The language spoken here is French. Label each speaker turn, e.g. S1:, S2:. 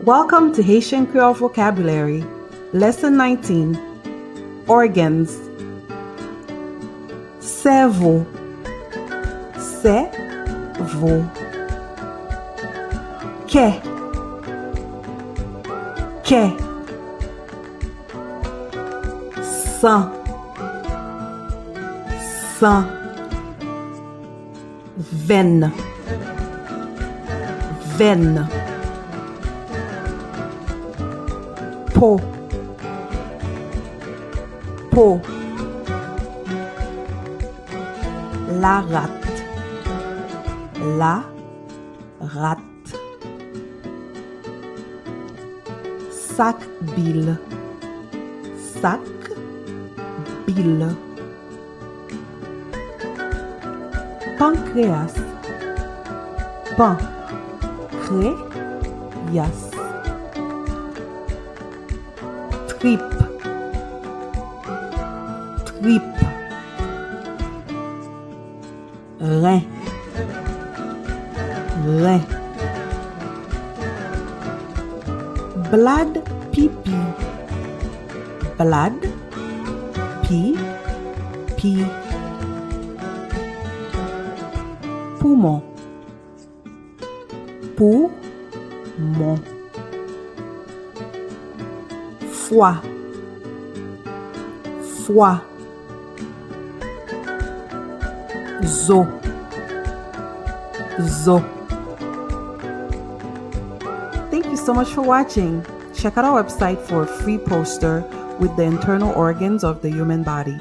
S1: Welcome to Haitian Creole Vocabulary, Lesson 19, Organs. Cerveau, cerveau. Quai, quai. Sang, sang. Veine, veine. Peau, peau. La rate, la rate. Sac bile, sac bile. Pancréas, pancréas. Tripe, tripe. Rein, rein. Blad pipi, blad pipi. Poumon, poumon. Foie, foie. Zo, zo. Thank you so much for watching. Check out our website for a free poster with the internal organs of the human body.